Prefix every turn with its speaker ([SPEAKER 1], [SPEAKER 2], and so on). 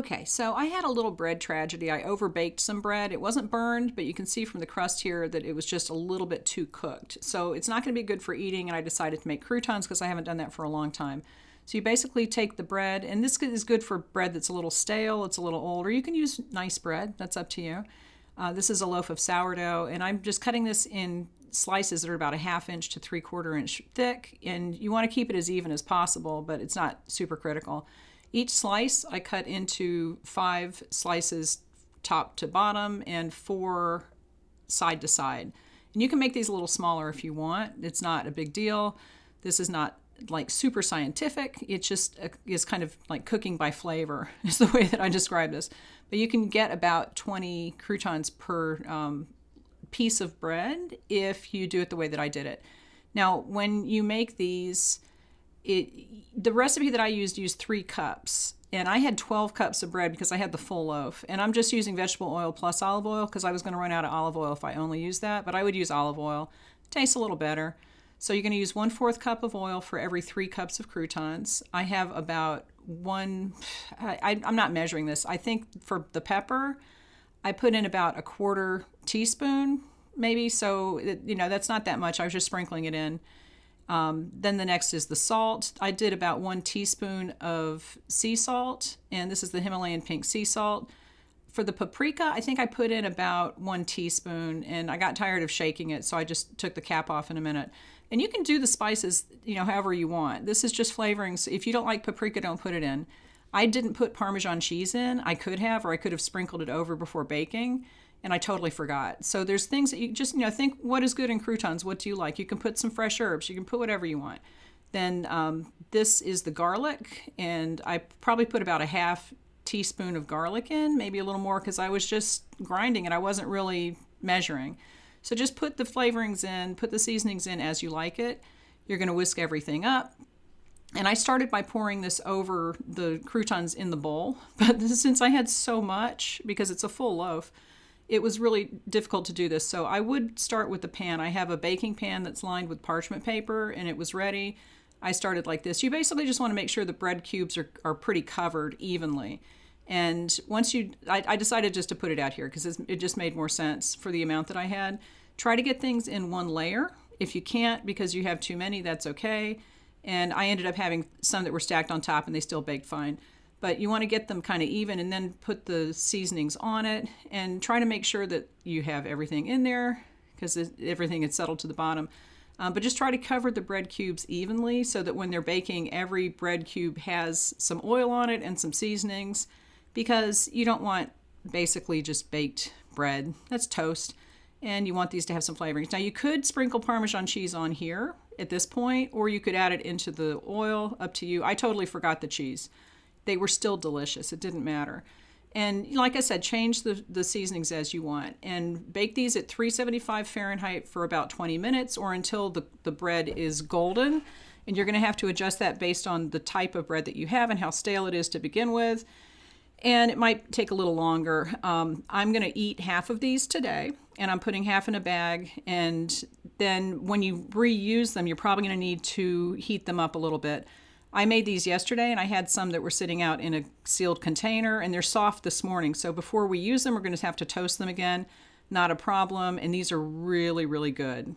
[SPEAKER 1] Okay, so I had a little bread tragedy. I overbaked some bread. It wasn't burned, but you can see from the crust here that it was just a little bit too cooked. So it's not going to be good for eating, and I decided to make croutons because I haven't done that for a long time. So you basically take the bread, and this is good for bread that's a little stale, it's a little old, or you can use nice bread. That's up to you. This is a loaf of sourdough, and I'm just cutting this in slices that are about a 1/2 inch to 3/4 inch thick, and you want to keep it as even as possible, but it's not super critical. Each slice I cut into 5 slices top to bottom and 4 side to side. And you can make these a little smaller if you want. It's not a big deal. This is not like super scientific. It just is kind of like cooking by flavor is the way that I describe this. But you can get about 20 croutons per piece of bread if you do it the way that I did it. Now, when you make these, the recipe that I used 3 cups, and I had 12 cups of bread because I had the full loaf, and I'm just using vegetable oil plus olive oil because I was going to run out of olive oil if I only used that, but I would use olive oil. It tastes a little better. So you're going to use 1/4 cup of oil for every 3 cups of croutons. I have about I'm not measuring this. I think for the pepper, I put in about 1/4 teaspoon maybe, so that's not that much. I was just sprinkling it in. Then the next is the salt. I did about 1 teaspoon of sea salt, and this is the Himalayan pink sea salt. For the paprika, I think I put in about 1 teaspoon, and I got tired of shaking it, so I just took the cap off in a minute. And you can do the spices, however you want. This is just flavoring. So if you don't like paprika, don't put it in. I didn't put Parmesan cheese in. I could have, or I could have sprinkled it over before baking, and I totally forgot. So there's things that you just, think, what is good in croutons? What do you like? You can put some fresh herbs. You can put whatever you want. Then this is the garlic, and I probably put about a 1/2 teaspoon of garlic in, maybe a little more because I was just grinding it. I wasn't really measuring. So just put the flavorings in, put the seasonings in as you like it. You're going to whisk everything up. And I started by pouring this over the croutons in the bowl, but since I had so much, because it's a full loaf, it was really difficult to do this. So I would start with the pan. I have a baking pan that's lined with parchment paper, and it was ready. I started like this. You basically just want to make sure the bread cubes are pretty covered evenly. And once I decided just to put it out here because it just made more sense for the amount that I had. Try to get things in one layer. If you can't because you have too many, that's okay. And I ended up having some that were stacked on top and they still baked fine. But you want to get them kind of even and then put the seasonings on it and try to make sure that you have everything in there because everything is settled to the bottom. But just try to cover the bread cubes evenly so that when they're baking, every bread cube has some oil on it and some seasonings, because you don't want basically just baked bread. That's toast. And you want these to have some flavorings. Now you could sprinkle Parmesan cheese on here at this point, or you could add it into the oil, up to you. I totally forgot the cheese. They were still delicious. It didn't matter. And like I said, change the seasonings as you want. And bake these at 375 Fahrenheit for about 20 minutes or until the bread is golden. And you're going to have to adjust that based on the type of bread that you have and how stale it is to begin with. And it might take a little longer. I'm going to eat half of these today, and I'm putting half in a bag. And then when you reuse them, you're probably going to need to heat them up a little bit. I made these yesterday, and I had some that were sitting out in a sealed container, and they're soft this morning. So before we use them, we're going to have to toast them again. Not a problem. And these are really, really good.